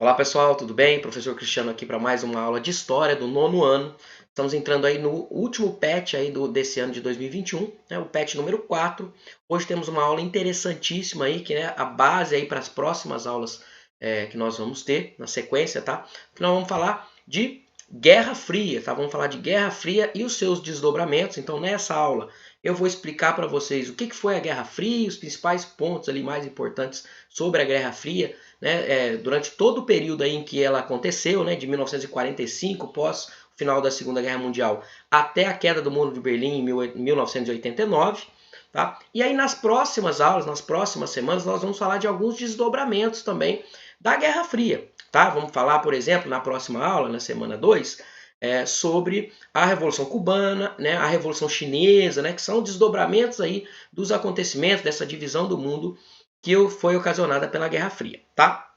Olá pessoal, tudo bem? Professor Cristiano aqui para mais uma aula de História do nono ano. Estamos entrando aí no último patch aí desse ano de 2021, né, o patch número 4. Hoje temos uma aula interessantíssima aí, que é a base aí para as próximas aulas que nós vamos ter na sequência, tá? Nós vamos falar de Guerra Fria, tá? Vamos falar de Guerra Fria e os seus desdobramentos. Então nessa aula eu vou explicar para vocês o que foi a Guerra Fria, os principais pontos ali mais importantes sobre a Guerra Fria, né, durante todo o período aí em que ela aconteceu, né, de 1945, pós o final da Segunda Guerra Mundial, até a queda do Muro de Berlim em 1989. Tá? E aí nas próximas aulas, nas próximas semanas, nós vamos falar de alguns desdobramentos também da Guerra Fria. Tá? Vamos falar, por exemplo, na próxima aula, na semana 2, sobre a Revolução Cubana, né, a Revolução Chinesa, né, que são desdobramentos aí dos acontecimentos dessa divisão do mundo que foi ocasionada pela Guerra Fria, tá?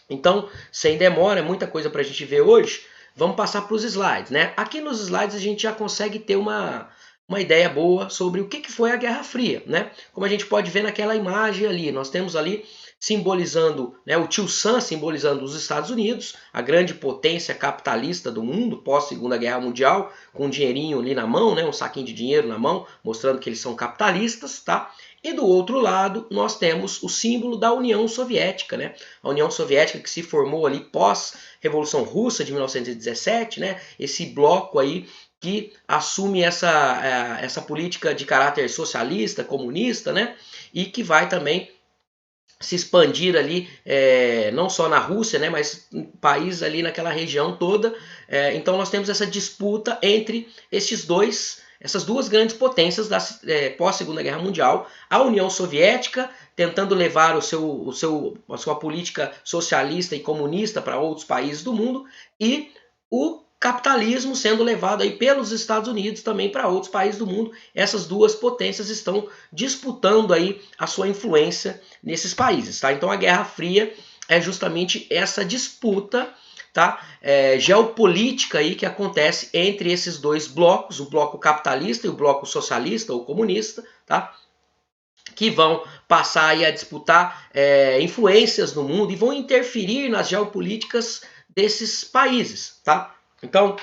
Então, sem demora, é muita coisa para a gente ver hoje. Vamos passar para os slides, né? Aqui nos slides a gente já consegue ter uma ideia boa sobre o que foi a Guerra Fria, né? Como a gente pode ver naquela imagem ali, nós temos ali simbolizando, né, o tio Sam simbolizando os Estados Unidos, a grande potência capitalista do mundo pós Segunda Guerra Mundial, com um dinheirinho ali na mão, né, um saquinho de dinheiro na mão, mostrando que eles são capitalistas, tá? E do outro lado, nós temos o símbolo da União Soviética, né? A União Soviética que se formou ali pós-Revolução Russa de 1917, né? Esse bloco aí que assume essa política de caráter socialista, comunista, né? E que vai também se expandir ali, não só na Rússia, né, mas em países ali naquela região toda. Então nós temos essa disputa entre essas duas grandes potências da pós-Segunda Guerra Mundial, a União Soviética tentando levar a sua política socialista e comunista para outros países do mundo, e o capitalismo sendo levado aí pelos Estados Unidos também para outros países do mundo. Essas duas potências estão disputando aí a sua influência nesses países, tá? Então a Guerra Fria é justamente essa disputa, tá? Geopolítica aí que acontece entre esses dois blocos, o bloco capitalista e o bloco socialista ou comunista, tá? Que vão passar aí a disputar influências no mundo e vão interferir nas geopolíticas desses países, tá? Então,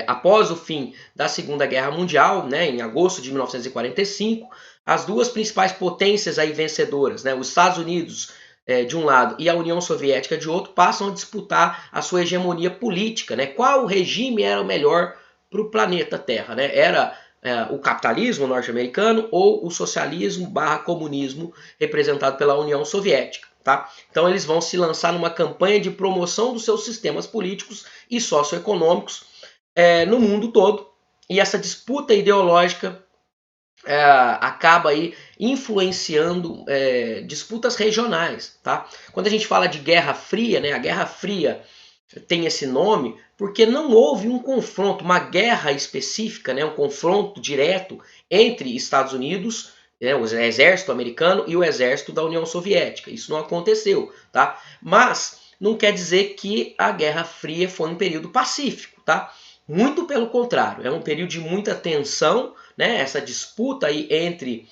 após o fim da Segunda Guerra Mundial, né, em agosto de 1945, as duas principais potências aí vencedoras, né, os Estados Unidos de um lado e a União Soviética de outro, passam a disputar a sua hegemonia política, né? Qual regime era o melhor para o planeta Terra, né? Era o capitalismo norte-americano ou o socialismo / comunismo representado pela União Soviética. Tá? Então eles vão se lançar numa campanha de promoção dos seus sistemas políticos e socioeconômicos no mundo todo, e essa disputa ideológica acaba aí influenciando disputas regionais. Tá? Quando a gente fala de Guerra Fria, né, a Guerra Fria tem esse nome porque não houve um confronto, uma guerra específica, né, um confronto direto entre Estados Unidos, né, o exército americano e o exército da União Soviética. Isso não aconteceu, tá? Mas não quer dizer que a Guerra Fria foi um período pacífico, tá? Muito pelo contrário, é um período de muita tensão, né? Essa disputa aí entre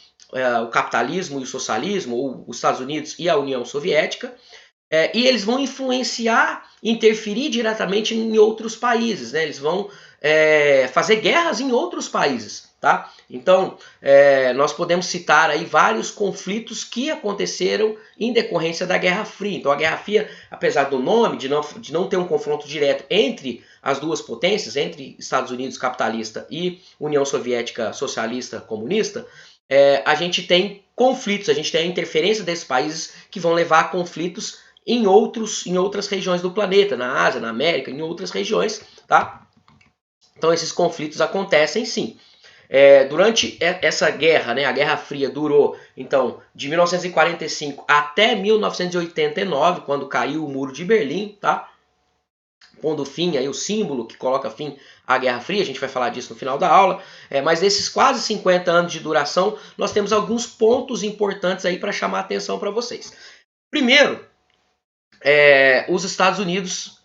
o capitalismo e o socialismo, ou os Estados Unidos e a União Soviética, e eles vão influenciar, interferir diretamente em outros países, né? Eles vão fazer guerras em outros países, tá? Então, nós podemos citar aí vários conflitos que aconteceram em decorrência da Guerra Fria. Então, a Guerra Fria, apesar do nome, de não ter um confronto direto entre as duas potências, entre Estados Unidos capitalista e União Soviética socialista comunista, a gente tem conflitos, a gente tem a interferência desses países que vão levar a conflitos em outras regiões do planeta, na Ásia, na América, em outras regiões, tá? Então esses conflitos acontecem sim. Durante essa guerra, né, a Guerra Fria durou então de 1945 até 1989, quando caiu o Muro de Berlim, tá? Pondo fim aí o símbolo que coloca fim à Guerra Fria, a gente vai falar disso no final da aula, mas desses quase 50 anos de duração, nós temos alguns pontos importantes aí para chamar a atenção para vocês. Primeiro, os Estados Unidos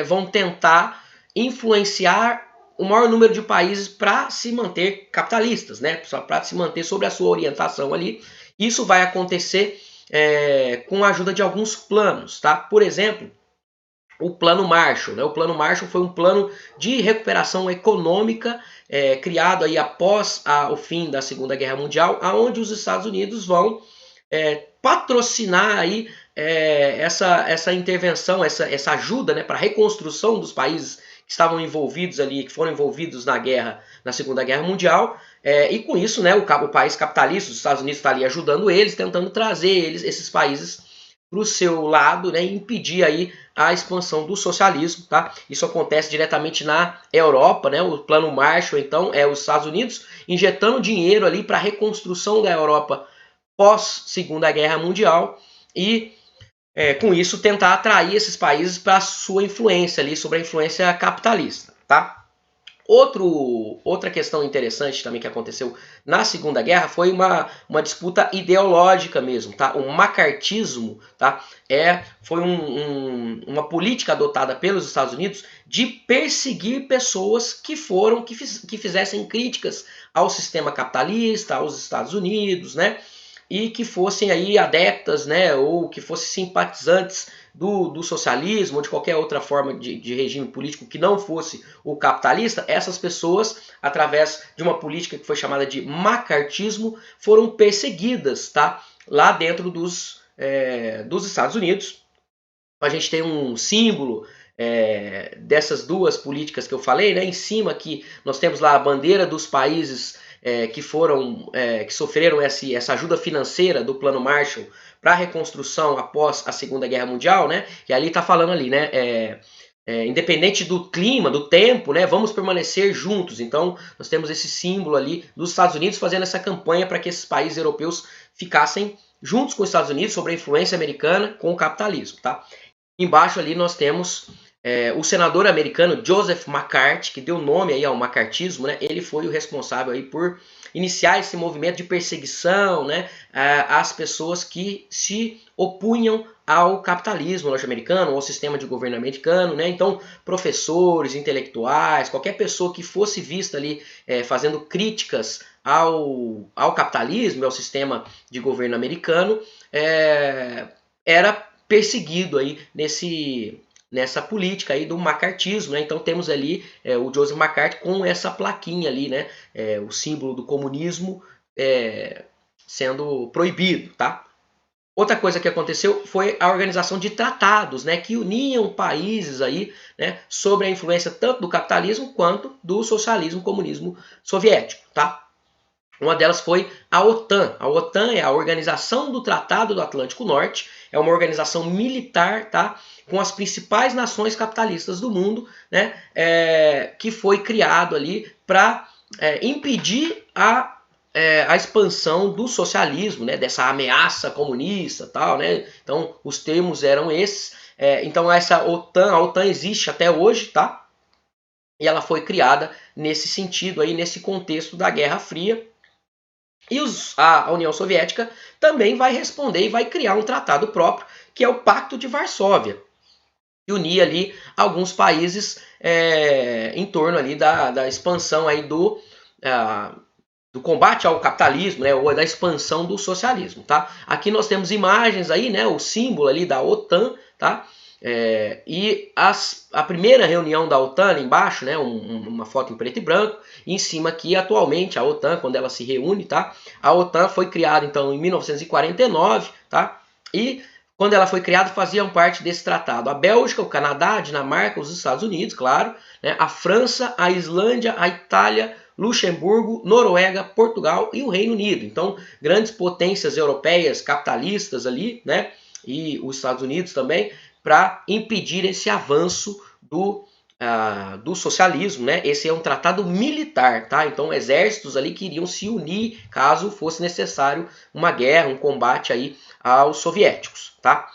vão tentar influenciar o maior número de países para se manter capitalistas, né? Para se manter sobre a sua orientação ali. Isso vai acontecer com a ajuda de alguns planos, tá? Por exemplo, o Plano Marshall, né? O Plano Marshall foi um plano de recuperação econômica criado aí após o fim da Segunda Guerra Mundial, aonde os Estados Unidos vão patrocinar aí essa intervenção, essa ajuda, né, para a reconstrução dos países que estavam envolvidos ali, que foram envolvidos na guerra, na Segunda Guerra Mundial, e com isso, né, o país capitalista, os Estados Unidos está ali ajudando eles, tentando trazer esses países para o seu lado, né, e impedir aí a expansão do socialismo, tá? Isso acontece diretamente na Europa, né? O Plano Marshall, então, é os Estados Unidos injetando dinheiro ali para a reconstrução da Europa pós Segunda Guerra Mundial e com isso tentar atrair esses países para a sua influência ali, sobre a influência capitalista, tá? Outra questão interessante também que aconteceu na Segunda Guerra foi uma disputa ideológica mesmo, tá? O macartismo, tá? Foi uma política adotada pelos Estados Unidos de perseguir pessoas que fizessem críticas ao sistema capitalista, aos Estados Unidos, né? E que fossem aí adeptas, né? Ou que fossem simpatizantes do socialismo ou de qualquer outra forma de regime político que não fosse o capitalista, essas pessoas, através de uma política que foi chamada de macartismo, foram perseguidas, tá? Lá dentro dos Estados Unidos. A gente tem um símbolo dessas duas políticas que eu falei, né? Em cima aqui nós temos lá a bandeira dos países que sofreram essa ajuda financeira do Plano Marshall para a reconstrução após a Segunda Guerra Mundial, né? E ali está falando ali, né? Independente do clima, do tempo, né? Vamos permanecer juntos. Então nós temos esse símbolo ali dos Estados Unidos fazendo essa campanha para que esses países europeus ficassem juntos com os Estados Unidos sobre a influência americana com o capitalismo, tá? Embaixo ali nós temos o senador americano Joseph McCarthy, que deu nome aí ao macartismo, né? Ele foi o responsável aí por iniciar esse movimento de perseguição, né, às pessoas que se opunham ao capitalismo norte-americano, ao sistema de governo americano, né? Então, professores, intelectuais, qualquer pessoa que fosse vista ali fazendo críticas ao capitalismo e ao sistema de governo americano, era perseguido aí nessa política aí do macartismo, né? Então temos ali o Joseph McCarthy com essa plaquinha ali, né? O símbolo do comunismo sendo proibido, tá? Outra coisa que aconteceu foi a organização de tratados, né, que uniam países aí, né, sobre a influência tanto do capitalismo quanto do socialismo, comunismo soviético, tá? Uma delas foi a OTAN. A OTAN é a Organização do Tratado do Atlântico Norte, é uma organização militar, tá, com as principais nações capitalistas do mundo, né, que foi criado ali para impedir a expansão do socialismo, né, dessa ameaça comunista, tal, né? Então os termos eram esses. Então essa OTAN, a OTAN existe até hoje, tá? E ela foi criada nesse sentido aí, nesse contexto da Guerra Fria. E a União Soviética também vai responder e vai criar um tratado próprio, que é o Pacto de Varsóvia, que unia ali alguns países em torno ali da expansão aí do combate ao capitalismo, né, ou da expansão do socialismo, tá? Aqui nós temos imagens aí, né, o símbolo ali da OTAN, tá? E a primeira reunião da OTAN ali embaixo, né, uma foto em preto e branco, e em cima aqui atualmente a OTAN, quando ela se reúne, tá? A OTAN foi criada então em 1949, tá? E quando ela foi criada faziam parte desse tratado a Bélgica, o Canadá, a Dinamarca, os Estados Unidos, claro, né, a França, a Islândia, a Itália, Luxemburgo, Noruega, Portugal e o Reino Unido. Então, grandes potências europeias capitalistas ali, né? E os Estados Unidos também, para impedir esse avanço do socialismo, né? Esse é um tratado militar, tá? Então, exércitos ali que iriam se unir caso fosse necessário uma guerra, um combate aí aos soviéticos, tá?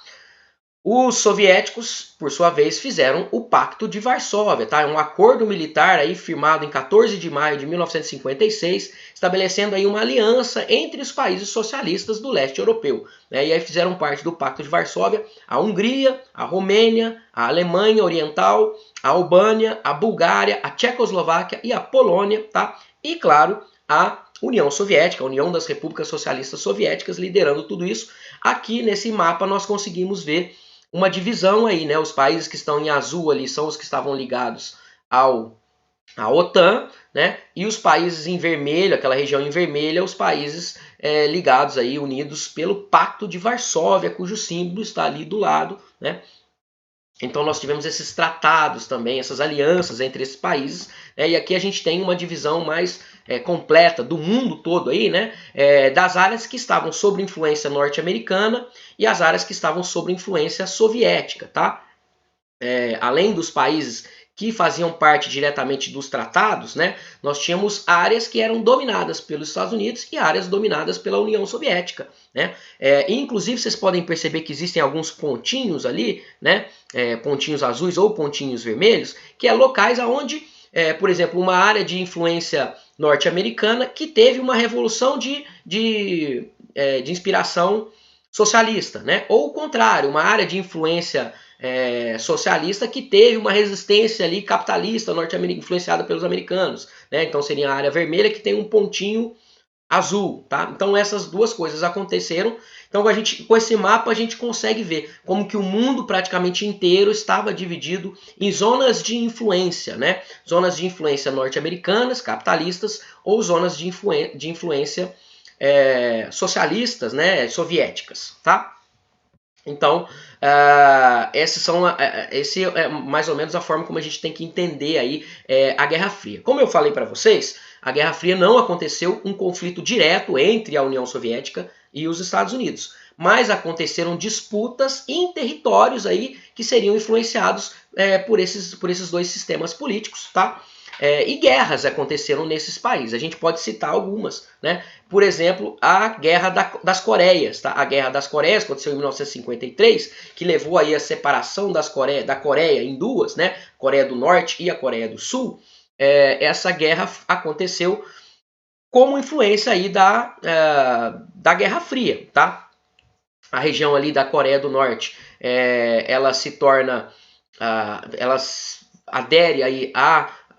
Os soviéticos, por sua vez, fizeram o Pacto de Varsóvia, tá? Um acordo militar aí firmado em 14 de maio de 1956, estabelecendo aí uma aliança entre os países socialistas do leste europeu, né? E aí fizeram parte do Pacto de Varsóvia a Hungria, a Romênia, a Alemanha Oriental, a Albânia, a Bulgária, a Tchecoslováquia e a Polônia, tá? E claro, a União Soviética, a União das Repúblicas Socialistas Soviéticas, liderando tudo isso. Aqui nesse mapa nós conseguimos ver uma divisão aí, né? Os países que estão em azul ali são os que estavam ligados à OTAN, né? E os países em vermelho, aquela região em vermelho, os países ligados aí, unidos pelo Pacto de Varsóvia, cujo símbolo está ali do lado, né? Então nós tivemos esses tratados também, essas alianças entre esses países, né? E aqui a gente tem uma divisão mais completa do mundo todo aí, né? Das áreas que estavam sob influência norte-americana e as áreas que estavam sob influência soviética, tá? Além dos países que faziam parte diretamente dos tratados, né, nós tínhamos áreas que eram dominadas pelos Estados Unidos e áreas dominadas pela União Soviética. Né? Inclusive, vocês podem perceber que existem alguns pontinhos ali, né, pontinhos azuis ou pontinhos vermelhos, que é locais onde, por exemplo, uma área de influência norte-americana que teve uma revolução de inspiração socialista, né? Ou o contrário, uma área de influência socialista que teve uma resistência ali capitalista norte-americana influenciada pelos americanos, né? Então seria a área vermelha que tem um pontinho azul, tá? Então essas duas coisas aconteceram. Então com esse mapa a gente consegue ver como que o mundo praticamente inteiro estava dividido em zonas de influência, né? Zonas de influência norte-americanas, capitalistas, ou zonas de influência socialistas, né? Soviéticas, tá? Então, esse é mais ou menos a forma como a gente tem que entender aí a Guerra Fria. Como eu falei para vocês, a Guerra Fria não aconteceu um conflito direto entre a União Soviética e os Estados Unidos, mas aconteceram disputas em territórios aí que seriam influenciados por esses dois sistemas políticos, tá? E guerras aconteceram nesses países. A gente pode citar algumas, né? Por exemplo, a Guerra das Coreias. Tá? A Guerra das Coreias aconteceu em 1953, que levou aí a separação da Coreia em duas, né? Coreia do Norte e a Coreia do Sul. Essa guerra aconteceu como influência aí da Guerra Fria. Tá? A região ali da Coreia do Norte, ela se torna... ela adere aí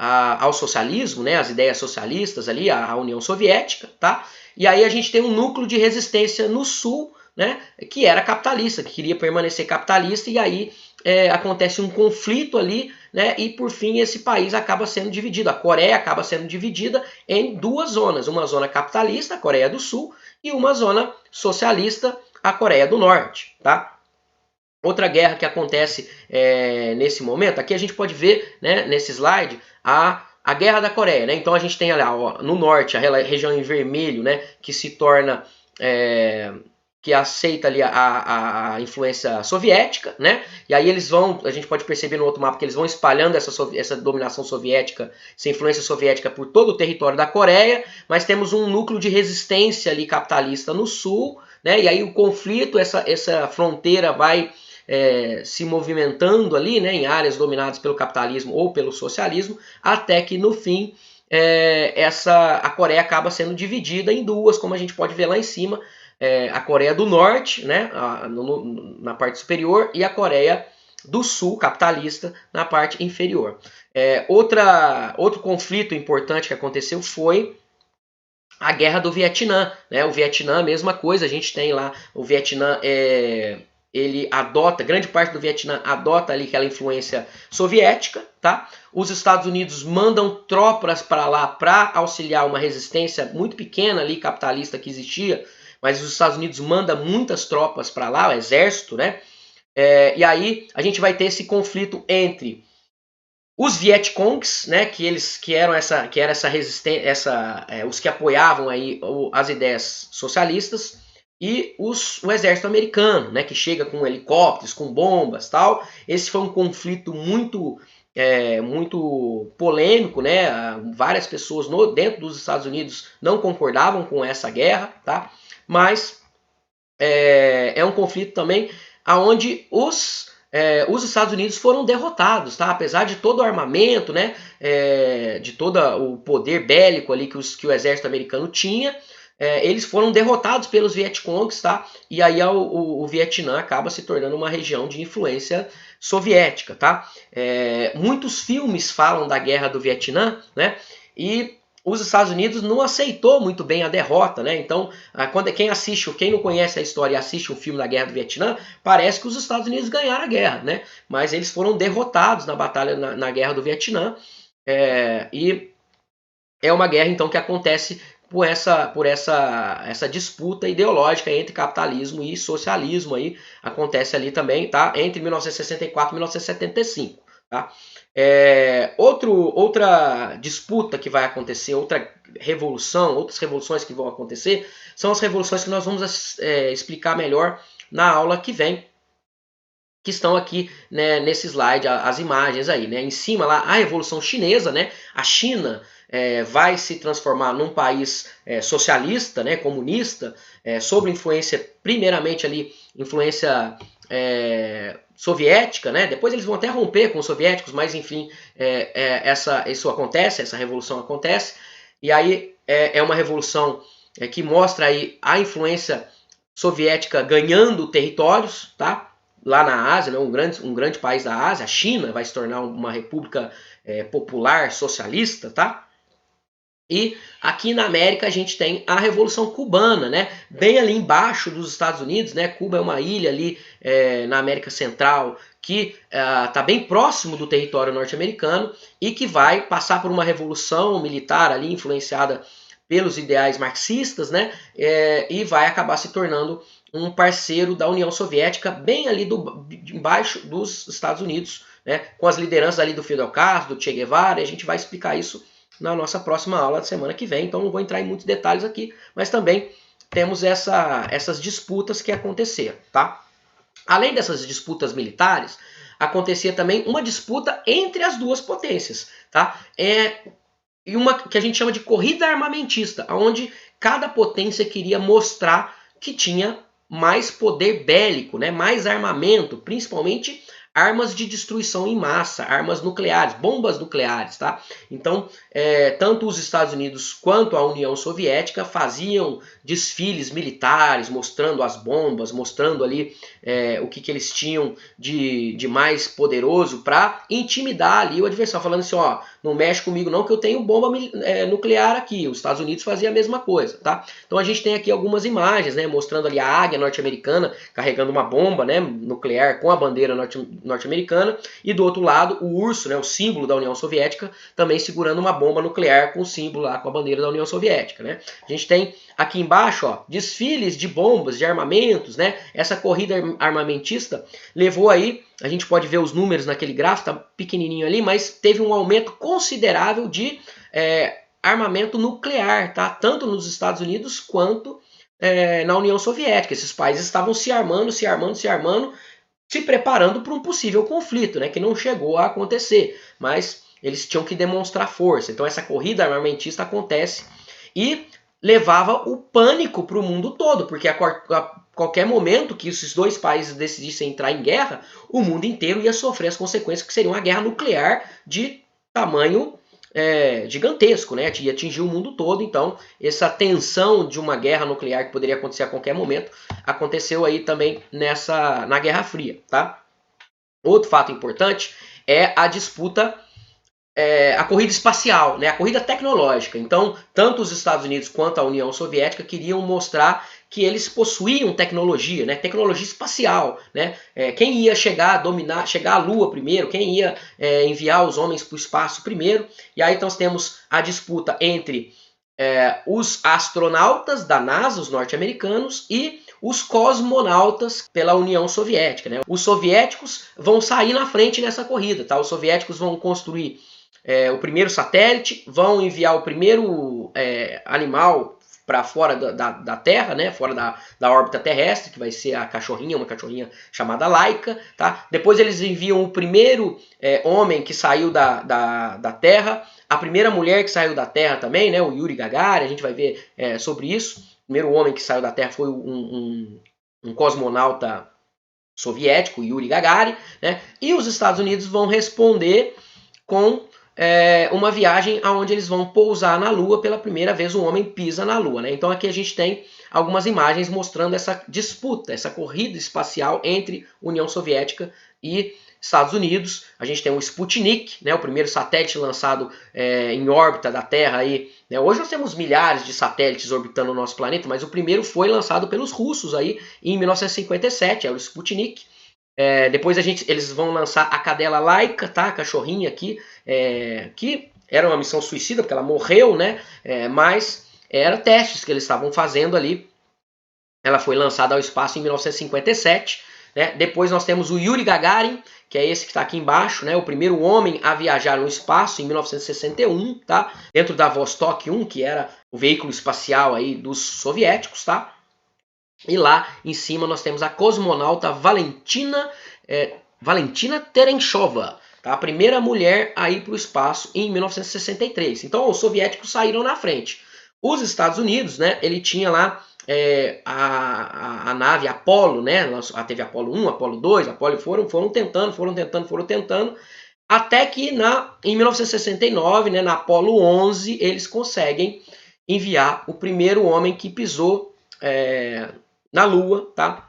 ao socialismo, né, as ideias socialistas ali, a União Soviética, tá? E aí a gente tem um núcleo de resistência no sul, né, que era capitalista, que queria permanecer capitalista, e aí acontece um conflito ali, né, e por fim esse país acaba sendo dividido. A Coreia acaba sendo dividida em duas zonas, uma zona capitalista, a Coreia do Sul, e uma zona socialista, a Coreia do Norte, tá? Outra guerra que acontece nesse momento, aqui a gente pode ver, né, nesse slide, a Guerra da Coreia. Né? Então a gente tem lá no norte a região em vermelho, né, que se torna, que aceita ali a influência soviética, né? E aí eles vão, a gente pode perceber no outro mapa que eles vão espalhando essa dominação soviética, essa influência soviética por todo o território da Coreia, mas temos um núcleo de resistência ali capitalista no sul, né? E aí o conflito, essa fronteira vai se movimentando ali, né, em áreas dominadas pelo capitalismo ou pelo socialismo, até que no fim a Coreia acaba sendo dividida em duas, como a gente pode ver lá em cima, a Coreia do Norte, né, na parte superior, e a Coreia do Sul, capitalista, na parte inferior. Outro conflito importante que aconteceu foi a Guerra do Vietnã. Né? O Vietnã, mesma coisa, a gente tem lá o Vietnã... ele adota, grande parte do Vietnã adota ali aquela influência soviética, tá? Os Estados Unidos mandam tropas para lá para auxiliar uma resistência muito pequena ali, capitalista, que existia, mas os Estados Unidos mandam muitas tropas para lá, o exército, né? E aí a gente vai ter esse conflito entre os Vietcongs, né, que era essa resistência, os que apoiavam aí as ideias socialistas, e o exército americano, né, que chega com helicópteros, com bombas, tal. Esse foi um conflito muito polêmico, né? Várias pessoas dentro dos Estados Unidos não concordavam com essa guerra, tá? Mas é um conflito também aonde os Estados Unidos foram derrotados, tá? Apesar de todo o armamento, né? De todo o poder bélico ali que o exército americano tinha, eles foram derrotados pelos Vietcongs, tá? E aí o Vietnã acaba se tornando uma região de influência soviética, tá? Muitos filmes falam da Guerra do Vietnã, né? E os Estados Unidos não aceitou muito bem a derrota, né? Então, quem não conhece a história e assiste um filme da Guerra do Vietnã, parece que os Estados Unidos ganharam a guerra, né? Mas eles foram derrotados na batalha na Guerra do Vietnã. E é uma guerra então que acontece por essa disputa ideológica entre capitalismo e socialismo aí, acontece ali também, tá? Entre 1964 e 1975, tá? Outra disputa que vai acontecer, outras revoluções que vão acontecer, são as revoluções que nós vamos explicar melhor na aula que vem, que estão aqui, né, nesse slide, as imagens aí, né? Em cima lá, a Revolução Chinesa, né? A China vai se transformar num país socialista, né, comunista, sob influência, primeiramente ali, influência soviética, né? Depois eles vão até romper com os soviéticos, mas enfim, isso acontece, essa revolução acontece, e aí é uma revolução que mostra aí a influência soviética ganhando territórios, tá? Lá na Ásia, né, um grande país da Ásia, a China vai se tornar uma república popular socialista, tá? E aqui na América a gente tem a Revolução Cubana, né? Bem ali embaixo dos Estados Unidos, né? Cuba é uma ilha ali na América Central que está bem próximo do território norte-americano e que vai passar por uma revolução militar ali influenciada pelos ideais marxistas, né? E vai acabar se tornando um parceiro da União Soviética, bem ali embaixo dos Estados Unidos, né? Com as lideranças ali do Fidel Castro, do Che Guevara, e a gente vai explicar isso na nossa próxima aula da semana que vem, então não vou entrar em muitos detalhes aqui, mas também temos essas disputas que aconteceram, tá? Além dessas disputas militares, acontecia também uma disputa entre as duas potências, tá? E uma que a gente chama de corrida armamentista, onde cada potência queria mostrar que tinha mais poder bélico, né? Mais armamento, principalmente armas de destruição em massa, armas nucleares, bombas nucleares, tá? Então, tanto os Estados Unidos quanto a União Soviética faziam desfiles militares, mostrando as bombas, mostrando ali o que eles tinham de mais poderoso para intimidar ali o adversário, falando assim, ó, não mexe comigo não que eu tenho bomba nuclear aqui. Os Estados Unidos faziam a mesma coisa, tá? Então a gente tem aqui algumas imagens, né, mostrando ali a águia norte-americana carregando uma bomba, né, nuclear com a bandeira norte-americana e do outro lado o urso, né, o símbolo da União Soviética, também segurando uma bomba nuclear com o símbolo lá, com a bandeira da União Soviética, né? A gente tem aqui embaixo, ó, desfiles de bombas, de armamentos, né? Essa corrida armamentista levou aí, a gente pode ver os números naquele gráfico, tá pequenininho ali, mas teve um aumento considerável de armamento nuclear, tá? Tanto nos Estados Unidos quanto na União Soviética. Esses países estavam se armando, se preparando para um possível conflito, né? Que não chegou a acontecer, mas eles tinham que demonstrar força. Então essa corrida armamentista acontece e levava o pânico para o mundo todo, porque a qualquer momento que esses dois países decidissem entrar em guerra, o mundo inteiro ia sofrer as consequências que seria uma guerra nuclear de tamanho gigantesco, né? Ia atingir o mundo todo. Então essa tensão de uma guerra nuclear que poderia acontecer a qualquer momento aconteceu aí também na Guerra Fria, tá? Outro fato importante é a disputa, a corrida espacial, né? A corrida tecnológica. Então, tanto os Estados Unidos quanto a União Soviética queriam mostrar que eles possuíam tecnologia, né? Tecnologia espacial, né? Quem ia chegar à Lua primeiro, quem ia enviar os homens para o espaço primeiro. E aí então temos a disputa entre os astronautas da NASA, os norte-americanos, e os cosmonautas pela União Soviética, né? Os soviéticos vão sair na frente nessa corrida, tá? Os soviéticos vão construir o primeiro satélite, vão enviar o primeiro animal para fora da Terra, né? Fora da órbita terrestre, que vai ser uma cachorrinha chamada Laika, tá? Depois eles enviam o primeiro homem que saiu da Terra, a primeira mulher que saiu da Terra também, né? O Yuri Gagarin, a gente vai ver sobre isso. O primeiro homem que saiu da Terra foi um cosmonauta soviético, Yuri Gagarin, né? E os Estados Unidos vão responder com uma viagem onde eles vão pousar na Lua pela primeira vez, um homem pisa na Lua, né? Então aqui a gente tem algumas imagens mostrando essa disputa, essa corrida espacial entre União Soviética e Estados Unidos. A gente tem o Sputnik, né, o primeiro satélite lançado em órbita da Terra. Aí, né? Hoje nós temos milhares de satélites orbitando o nosso planeta, mas o primeiro foi lançado pelos russos aí, em 1957, é o Sputnik. Depois eles vão lançar a cadela Laika, tá? A cachorrinha aqui, que era uma missão suicida, porque ela morreu, né? Mas eram testes que eles estavam fazendo ali. Ela foi lançada ao espaço em 1957. Né? Depois nós temos o Yuri Gagarin, que é esse que está aqui embaixo, né? O primeiro homem a viajar no espaço em 1961, tá? Dentro da Vostok 1, que era o veículo espacial aí dos soviéticos, tá? E lá em cima nós temos a cosmonauta Valentina Tereshkova, tá? A primeira mulher a ir para o espaço em 1963. Então os soviéticos saíram na frente. Os Estados Unidos, né, ele tinha lá a nave Apollo, né? Teve Apollo 1, Apollo 2, Apollo foram tentando, até que em 1969, né, na Apollo 11, eles conseguem enviar o primeiro homem que pisou na Lua, tá?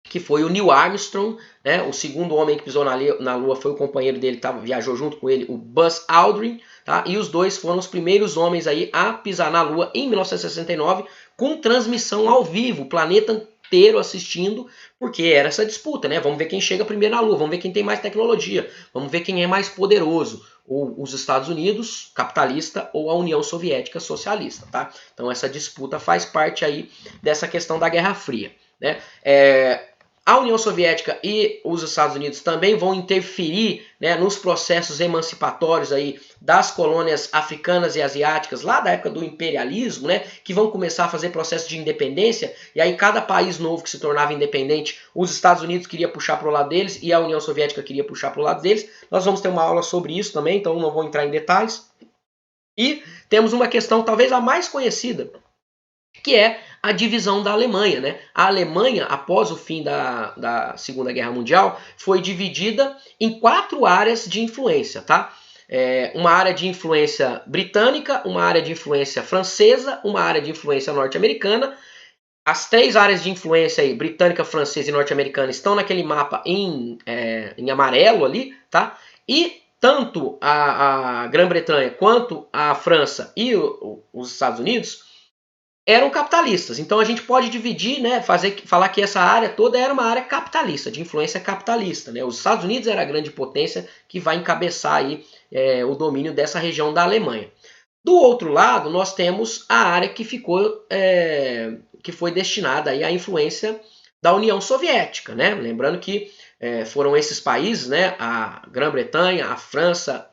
Que foi o Neil Armstrong, né? O segundo homem que pisou na Lua foi o companheiro dele, viajou junto com ele, o Buzz Aldrin, tá? E os dois foram os primeiros homens aí a pisar na Lua em 1969, com transmissão ao vivo, o planeta inteiro assistindo, porque era essa disputa, né? Vamos ver quem chega primeiro na Lua, vamos ver quem tem mais tecnologia, vamos ver quem é mais poderoso, ou os Estados Unidos, capitalista, ou a União Soviética, socialista, tá? Então essa disputa faz parte aí dessa questão da Guerra Fria, né? A União Soviética e os Estados Unidos também vão interferir, né, nos processos emancipatórios aí das colônias africanas e asiáticas, lá da época do imperialismo, né, que vão começar a fazer processo de independência, e aí cada país novo que se tornava independente, os Estados Unidos queria puxar para o lado deles e a União Soviética queria puxar para o lado deles. Nós vamos ter uma aula sobre isso também, então não vou entrar em detalhes. E temos uma questão talvez a mais conhecida, que é a divisão da Alemanha, né? A Alemanha, após o fim da Segunda Guerra Mundial, foi dividida em 4 áreas de influência, tá? Uma área de influência britânica, uma área de influência francesa, uma área de influência norte-americana. As 3 áreas de influência aí, britânica, francesa e norte-americana, estão naquele mapa em amarelo ali, tá? E tanto a Grã-Bretanha quanto a França e os Estados Unidos eram capitalistas. Então a gente pode dividir, né, falar que essa área toda era uma área capitalista, de influência capitalista, né? Os Estados Unidos era a grande potência que vai encabeçar aí, o domínio dessa região da Alemanha. Do outro lado, nós temos a área que foi destinada aí à influência da União Soviética, né? Lembrando que foram esses países, né, a Grã-Bretanha, a França,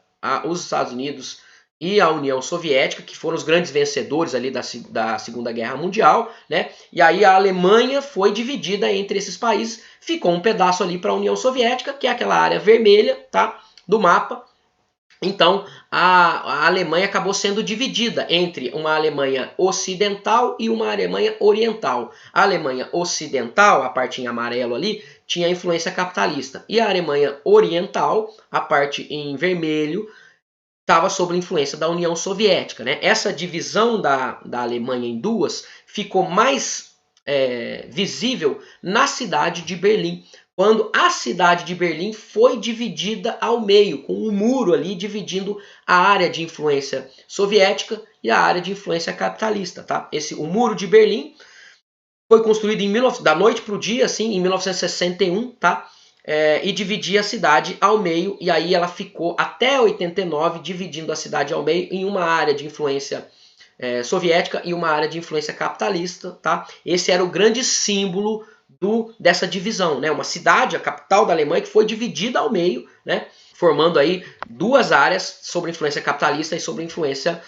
os Estados Unidos e a União Soviética, que foram os grandes vencedores ali da Segunda Guerra Mundial, né? E aí a Alemanha foi dividida entre esses países, ficou um pedaço ali para a União Soviética, que é aquela área vermelha, tá, do mapa. Então a Alemanha acabou sendo dividida entre uma Alemanha ocidental e uma Alemanha oriental. A Alemanha ocidental, a parte em amarelo ali, tinha influência capitalista, e a Alemanha oriental, a parte em vermelho, estava sob a influência da União Soviética, né? Essa divisão da Alemanha em duas ficou mais visível na cidade de Berlim, quando a cidade de Berlim foi dividida ao meio, com um muro ali dividindo a área de influência soviética e a área de influência capitalista, tá? O muro de Berlim foi construído da noite para o dia, assim, em 1961, tá? E dividia a cidade ao meio, e aí ela ficou até 89 dividindo a cidade ao meio em uma área de influência soviética e uma área de influência capitalista, tá? Esse era o grande símbolo dessa divisão, né? Uma cidade, a capital da Alemanha, que foi dividida ao meio, né? Formando aí 2 áreas sobre influência capitalista e sobre influência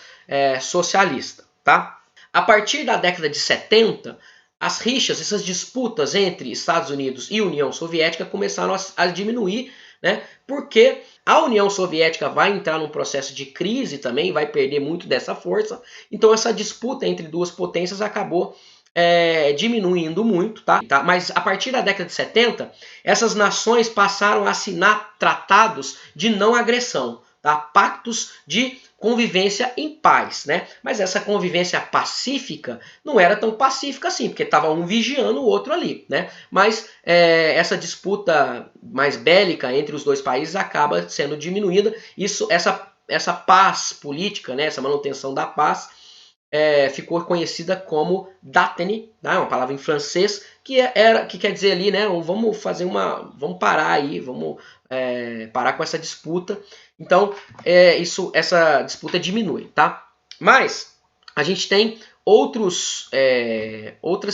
socialista, tá? A partir da década de 70, as rixas, essas disputas entre Estados Unidos e União Soviética começaram a diminuir, né? Porque a União Soviética vai entrar num processo de crise também, vai perder muito dessa força. Então essa disputa entre 2 potências acabou diminuindo muito, tá? Mas a partir da década de 70, essas nações passaram a assinar tratados de não agressão. tá? Pactos de convivência em paz, né? Mas essa convivência pacífica não era tão pacífica assim, porque estava um vigiando o outro ali, né? Mas essa disputa mais bélica entre os dois países acaba sendo diminuída. Essa paz política, né? Essa manutenção da paz ficou conhecida como datene, né? Uma palavra em francês que quer dizer ali, né? Vamos parar aí, vamos parar com essa disputa. Então, essa disputa diminui, tá? Mas a gente tem outras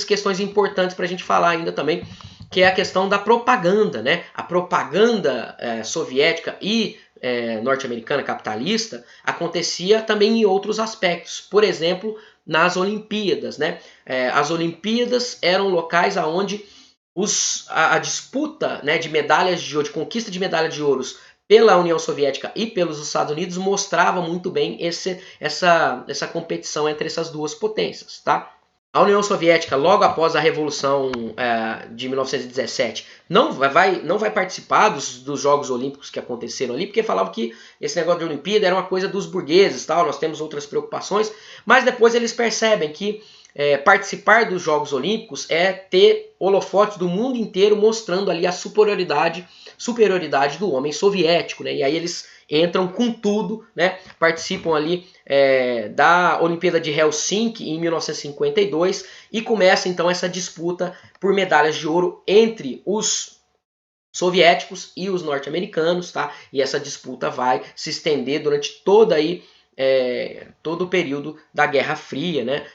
questões importantes para a gente falar ainda também, que é a questão da propaganda, né? A propaganda soviética e norte-americana capitalista acontecia também em outros aspectos. Por exemplo, nas Olimpíadas, né? As Olimpíadas eram locais onde a disputa, né, de medalhas de ouro, de conquista de medalha de ouros pela União Soviética e pelos Estados Unidos mostrava muito bem essa competição entre essas duas potências, tá? A União Soviética, logo após a Revolução de 1917, não vai participar dos Jogos Olímpicos que aconteceram ali, porque falavam que esse negócio de Olimpíada era uma coisa dos burgueses, tal, nós temos outras preocupações, mas depois eles percebem que participar dos Jogos Olímpicos é ter holofotes do mundo inteiro mostrando ali a superioridade do homem soviético, né? E aí eles entram com tudo, né? Participam ali da Olimpíada de Helsinki em 1952 e começa então essa disputa por medalhas de ouro entre os soviéticos e os norte-americanos, tá? E essa disputa vai se estender durante todo o período da Guerra Fria, né?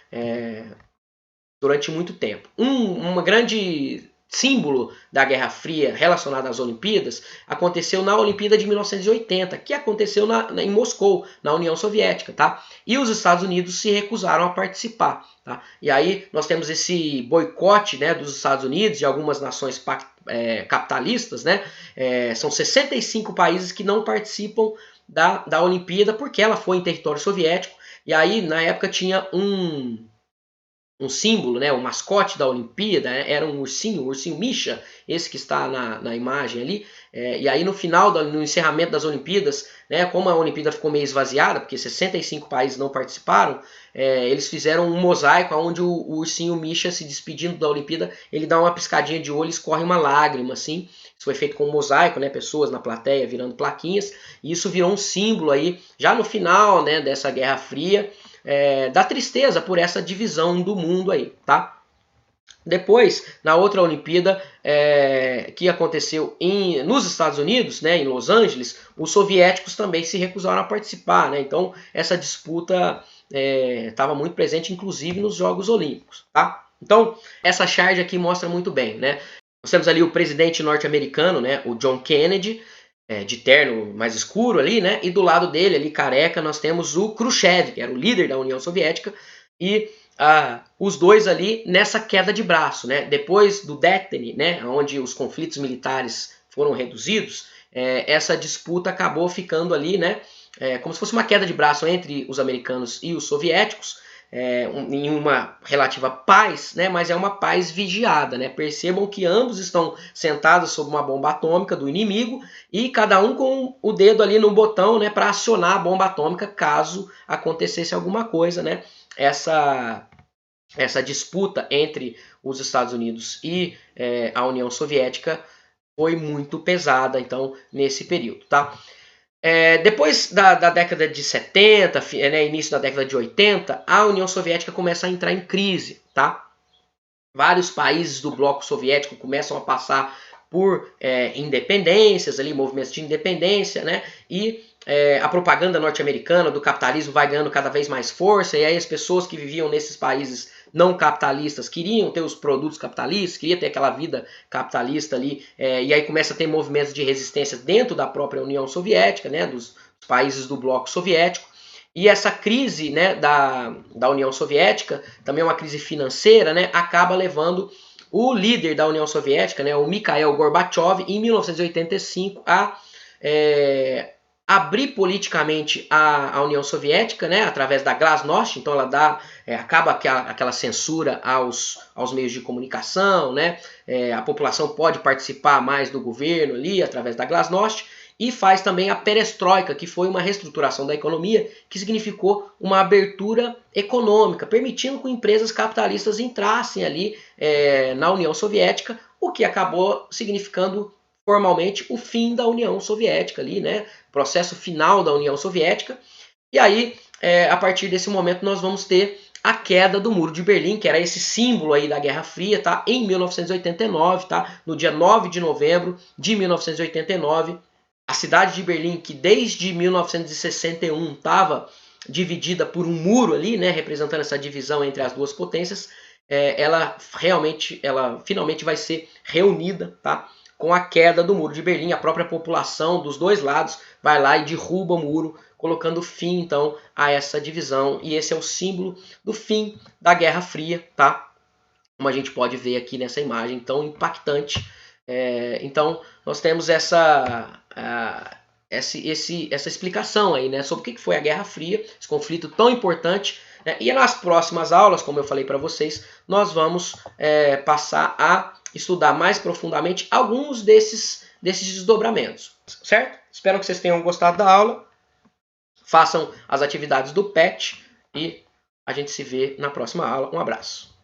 Durante muito tempo. Uma grande símbolo da Guerra Fria relacionada às Olimpíadas aconteceu na Olimpíada de 1980, que aconteceu em Moscou, na União Soviética, tá? E os Estados Unidos se recusaram a participar, tá? E aí nós temos esse boicote, né, dos Estados Unidos e algumas nações capitalistas, né? São 65 países que não participam da Olimpíada porque ela foi em território soviético. E aí na época tinha um símbolo, né, o mascote da Olimpíada, era um ursinho, o ursinho Misha, esse que está na imagem ali. E aí no encerramento das Olimpíadas, né, como a Olimpíada ficou meio esvaziada, porque 65 países não participaram, eles fizeram um mosaico onde o ursinho Misha, se despedindo da Olimpíada, ele dá uma piscadinha de olho e escorre uma lágrima, assim. Isso foi feito com um mosaico, né, pessoas na plateia virando plaquinhas, e isso virou um símbolo aí, já no final, né, dessa Guerra Fria, da tristeza por essa divisão do mundo aí, tá? Depois, na outra Olimpíada que aconteceu nos Estados Unidos, né, em Los Angeles, os soviéticos também se recusaram a participar, né? Então essa disputa estava muito presente, inclusive nos Jogos Olímpicos, tá? Então essa charge aqui mostra muito bem, né? Nós temos ali o presidente norte-americano, né, o John Kennedy, de terno mais escuro ali, né? E do lado dele, ali careca, nós temos o Khrushchev, que era o líder da União Soviética, e os dois ali nessa queda de braço, né? Depois do Detene, né, onde os conflitos militares foram reduzidos, essa disputa acabou ficando ali, né? Como se fosse uma queda de braço entre os americanos e os soviéticos, em uma relativa paz, né, mas é uma paz vigiada, né? Percebam que ambos estão sentados sob uma bomba atômica do inimigo e cada um com o dedo ali no botão, né, para acionar a bomba atômica caso acontecesse alguma coisa, né? Essa disputa entre os Estados Unidos e a União Soviética foi muito pesada, então, nesse período, tá? Depois da década de 70, né, início da década de 80, a União Soviética começa a entrar em crise, tá? Vários países do bloco soviético começam a passar por independências, ali, movimentos de independência, né? E a propaganda norte-americana do capitalismo vai ganhando cada vez mais força, e aí as pessoas que viviam nesses países não capitalistas queriam ter os produtos capitalistas, queriam ter aquela vida capitalista ali, e aí começa a ter movimentos de resistência dentro da própria União Soviética, né, dos países do bloco soviético. E essa crise, né, da União Soviética, também uma crise financeira, né, acaba levando o líder da União Soviética, né, o Mikhail Gorbachev, em 1985, a abrir politicamente a União Soviética, né, através da Glasnost. Então ela acaba aquela censura aos meios de comunicação, né, a população pode participar mais do governo ali através da Glasnost, e faz também a perestroika, que foi uma reestruturação da economia que significou uma abertura econômica, permitindo que empresas capitalistas entrassem ali na União Soviética, o que acabou significando formalmente o fim da União Soviética ali, né? Processo final da União Soviética. E aí, a partir desse momento, nós vamos ter a queda do Muro de Berlim, que era esse símbolo aí da Guerra Fria, tá? Em 1989, tá? No dia 9 de novembro de 1989, a cidade de Berlim, que desde 1961 estava dividida por um muro ali, né, representando essa divisão entre as duas potências, ela finalmente vai ser reunida, tá? Com a queda do Muro de Berlim, a própria população dos dois lados vai lá e derruba o muro, colocando fim então a essa divisão, e esse é o símbolo do fim da Guerra Fria, tá? Como a gente pode ver aqui nessa imagem tão impactante. Então nós temos essa explicação aí, né, sobre o que foi a Guerra Fria, esse conflito tão importante, né? E nas próximas aulas, como eu falei para vocês, nós vamos passar a estudar mais profundamente alguns desses desdobramentos, certo? Espero que vocês tenham gostado da aula. Façam as atividades do PET e a gente se vê na próxima aula. Um abraço.